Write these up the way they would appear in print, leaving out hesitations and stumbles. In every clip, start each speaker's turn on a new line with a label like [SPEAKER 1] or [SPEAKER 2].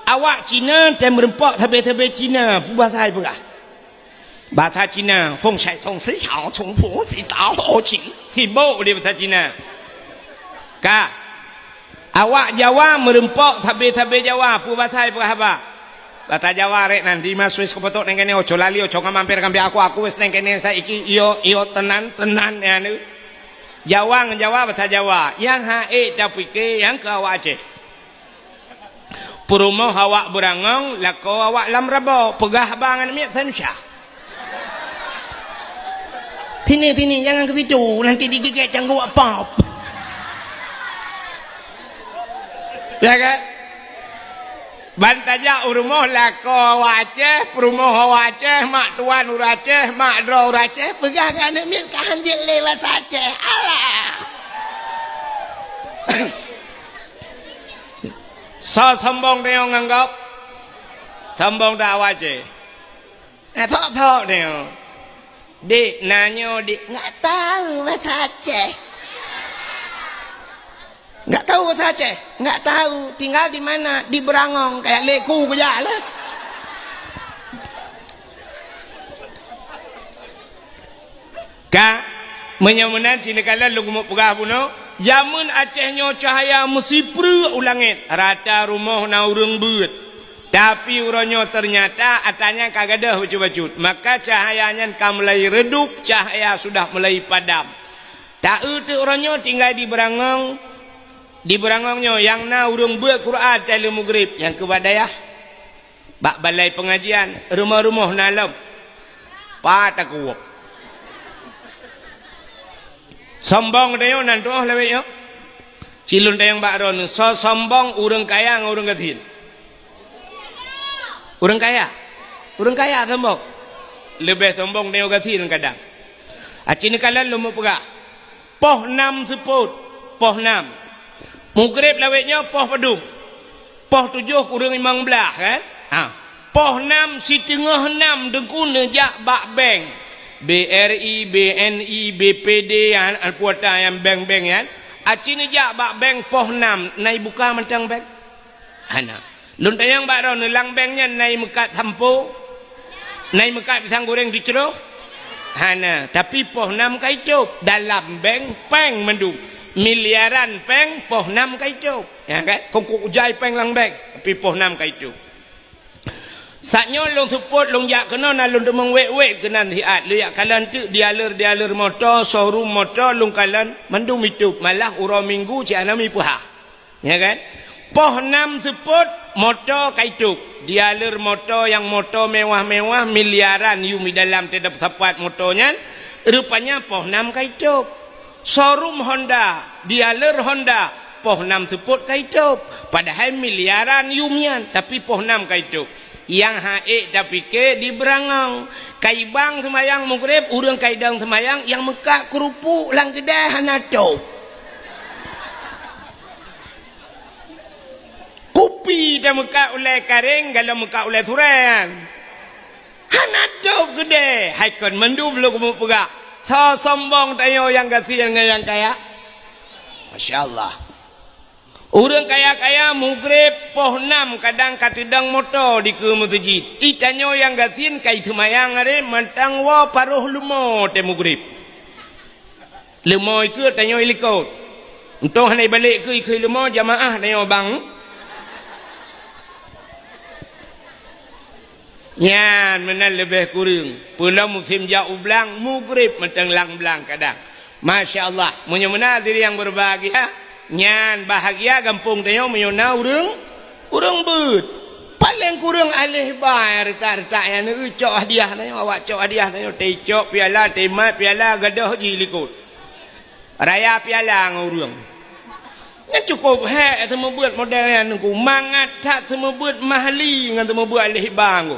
[SPEAKER 1] awak Cina dan merempak thabis-thabis Cina bahasa apa kah bahasa Cina feng shui tong si xiao chong fu si dao ho qing sibuk dia bahasa Cina kah awak Jawa merempak thabis-thabis Jawa bahasa apa bahasa Jawa rek nanti mas wis kepetuk nang kene ojo lali ojo mampir kambe aku wis nang kene saiki iyo tenan ya nu Jawa bahasa Jawa yang hae tapi ke yang ke awak Aceh Purumoh awak berangong lako awak lam rabo pegah bangan miak sanusya Tini jangan ke situ nanti digigit canggu pop ya kan bantaja urumoh lako awak Aceh purumoh awak Aceh mak tuan uraceh mak dro uraceh pegah kan miak kahanjil lewat Aceh alah so sombong dia nganggap sombong dah awak je thok dia dik nanyo dik nggak tahu bahasa Aceh nggak tahu bahasa Aceh nggak tahu tinggal di mana di Berangong kayak leku kerja lah kak menyamunan Cina kala lu mau pegah puno Jamun Acehnya cahaya mesti peru ulangit rata rumah na urang beut tapi uronyo ternyata atanya kagadah bacut maka cahayanya mulai redup cahaya sudah mulai padam tak itu uronyo tinggal di Berangongnya yang na urang beut Quran telu maghrib yang kebadayah bak balai pengajian rumah-rumah nalam patakuwak sombong dayo nantoh lewetnya cilun dayang bakron so sombong urang kaya ngurang gatin urang kaya sombong lebih sombong dayo gatin kadang acini kalian lu mau pegah poh 6 seput poh 6 mugrib lewetnya poh pedung poh 7 kurang 15 kan poh 6 si tengah 6 dengkuna jak bak beng BRI, BNI, BPD yang puata yang bank-bank yang acini jak bak bank poh 6 nai buka mentang bank ana lun tayang bak ron lang banknya nai mekat hampo nai mekat pisang goreng diceroh ana tapi poh 6 kaicup dalam bank peng mendung miliaran peng poh 6 kaicup ya kan kongku ujai peng lang bank tapi poh 6 kaicup saknyo long support long yak kena na long demeng wek kena hiat lu yak kalan tu dialer motor showroom motor long kalan mandung mitup malah uro minggu ci anami puha ya kan poh 6 support motor kaituk dialer motor yang motor mewah-mewah miliaran yu mi dalam tidak tepat motornya rupanya poh 6 kaituk showroom Honda dialer Honda poh 6 support kaituk padahal miliaran yumian tapi poh 6 kaituk yang hae tapi ke di Berangong kaibang semayang maghrib urang kaidang semayang yang mekak kerupuk lang kedai hanato kopi dah mekak ulai karing kalau mekak ulai turan hanato kedai haikon mendu belum kamu pegak so sombong tayo yang kasih yang kaya masyaallah urang kaya-kaya mugrib poh 6 kadang katedang motor di ke masjid itanyo yang gatin kai semayang are mentang wa paruh lumo te mugrib lumo itu tanyo ilikot untuk hanai balik ke lumo jamaah tanyo bang nyan menal lebih kurang pula musim jauh belang mugrib mentang lang belang kadang masya-Allah munya diri yang berbahagia nyan bahagia gampung tayo menyona urang beut paling kurang alih bayar retak yang ni cok hadiah tayo awak cok hadiah tayo teh cok piala temat piala gadah jilikut raya piala ngurang nya cukup hek semua buat model yang ku mangat tak semua buat mahli ngan semua buat alih bang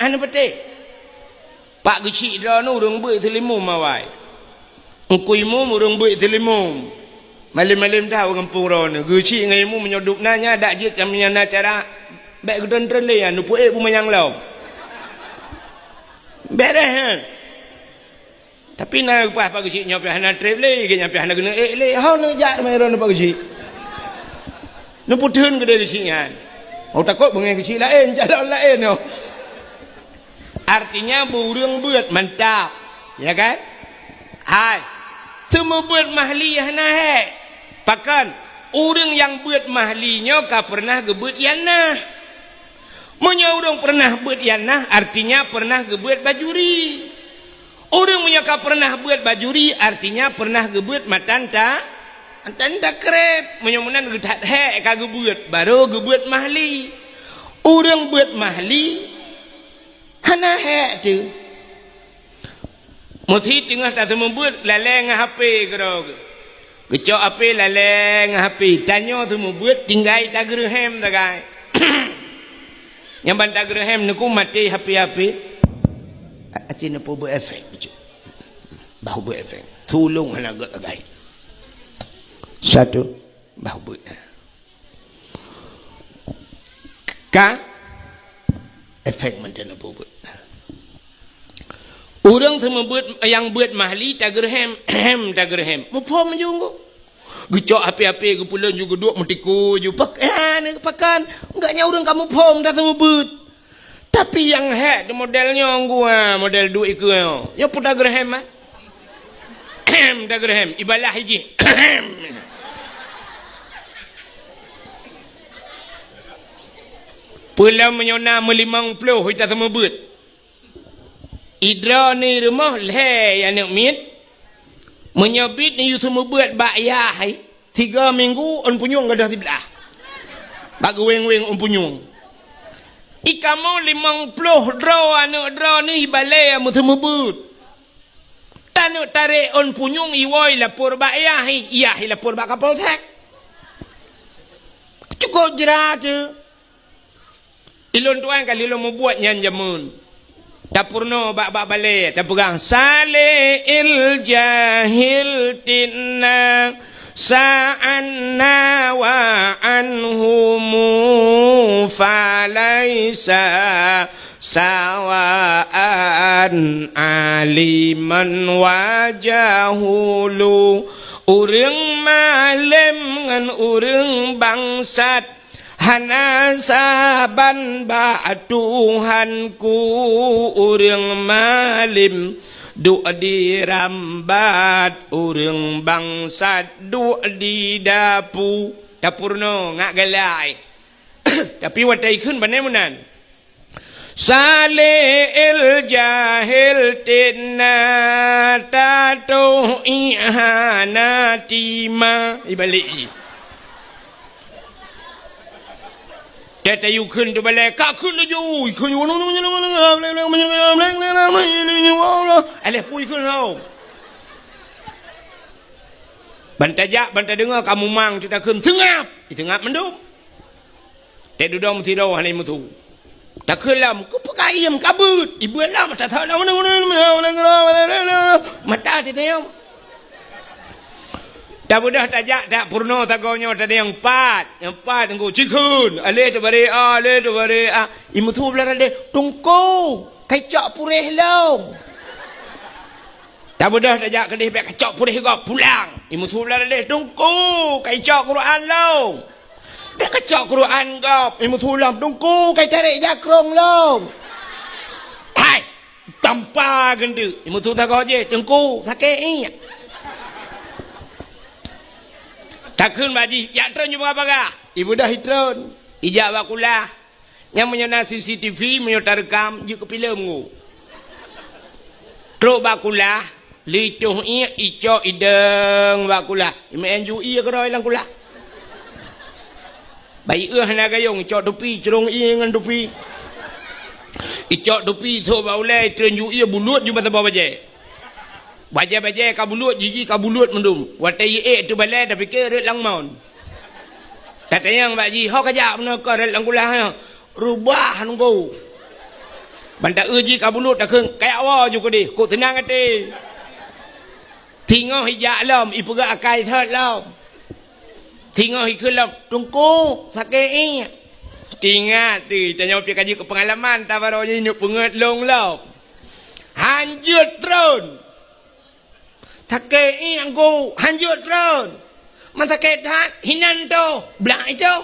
[SPEAKER 1] anu pete pak geci dah nu urang beut selimum mawai kuimu urang beut selimum malim-malim tahu kampung ron guci ngaimu menyodup nanya dak jit yang menyana cara baik gedon-gedon le anu puek bumayang law berehan tapi na pas pagi cik nyopiah na trip le ke nyopiah na guna le hau na jak mai ron pagi cik nu putun gede di singan Oh takut bengai kecil lain, jalan lain tu. Artinya burung buat mantap. Ya kan? Hai. Semua buat mahliyah nah. Pakan orang yang buat mahlinya ka pernah gebut yanah. Munya orang pernah buat yanah artinya pernah gebut bajuri. Orang punya ka pernah buat bajuri artinya pernah gebut matanta. Antanda krep. Munya-munya getat hek ka gebut baru gebut mahli. Orang buat mahli hana hek tu. Muthi tengah tak membuat laleng HP kerok. Kecok HP laleng HP. Tanya tu membuat tinggal tak gerhem tak kai. Yang bantak gerhem ni ku mati HP. Acin apa buat efek kecok. Bahu buat efek. Tolong hana gak tak kai. Satu bahu buat. Ka efek macam apa buat. Orang tu membuat yang buat mahli tak gerhem, tak gerhem. Mupom juga. Gecok api-api ke pulau juga duk metiku je. Pakan. Enggaknya orang kamu pom dah tu buat. Tapi yang hak tu modelnya gua, model duit ke. Ya pun tak gerhem ah. Tak gerhem. Ibalah hiji. Pulau menyona melimang puluh kita semua buat. Idra ni rumah leh yang nak mit. Menyabit ni you semua buat bayar. 3 minggu on punyung gadah sebelah. Bagi weng-weng on punyung. Ikamu 50 draw anak draw ni balai yang semua buat. Tanuk tarik on punyung iwoi lapor bayar. Iya lapor bak kapal sek. Cukup jerat je. Ilon tuan kali lo mau buat nyan jamun. Tak purno bak balik tak pegang salil jahil tinna sa'anna wa anhumu falaisa sawa'an aliman wajahulu urang malim ngan urang bangsat hana saban ba Tuhanku urang malim du dirambat urang bangsat du di dapurno ngak galai. Tapi watai khun banai munan salil jahil tinna tatu ihana tima ibalik Data you couldn't do ballet, couldn't you? Couldn't you? I left you couldn't know. Bantajak, bantah dengar kamu mang kita kum tengap, tengap mendum. Tak duduk mesti dah hari mutu. Tak kelam, kau pakai ayam kabut. Ibu alam tak tahu mana mata dia. Tak mudah tajak tak purno tak gonyo tak ada yang empat tengku cikun ale tu bare imu tu belar ada tungku kecak purih long tak mudah tajak kedih pek kecak purih gak pulang imu tu belar ada tungku kecak Quran long pek kecak Quran gap imu tu lam tungku kai tarik jakrong long hai tampa gendu imu tu tak goje tungku sakit ni takun baji, ya tron juga apa? Ibu dah hitron, ijak bakulah. Yang menyana CCTV, menyota rekam, juga film ngu. Truk bakulah, lituh iya, ico ideng bakulah. Ima enju iya keroi lang kulah. Bayi nak gayung, ico dupi, cerong iya dengan dupi. Ico dupi tu baulai, trenju iya bulut juga tak bawa baje. Baja-baja kabulut jiji kabulut mendum. Watai tu balai tapi kira lang maun. Katanya Mbak Ji, hok aja benar kau lang kulah rubah nunggu. Bantak uji kabulut dah keng kayak awak juga deh. Kau tenang hati. Tinggal hijak lam, ibu gak akai thot lam. Tinggal hikul lam, tunggu sakit ini. Tinggal tu, tanya pergi kaji ke pengalaman, tak baru je nak pengat long lam. Hanjut drone. Take yang go hanjut drone. Man take that hinan tu, belak itu.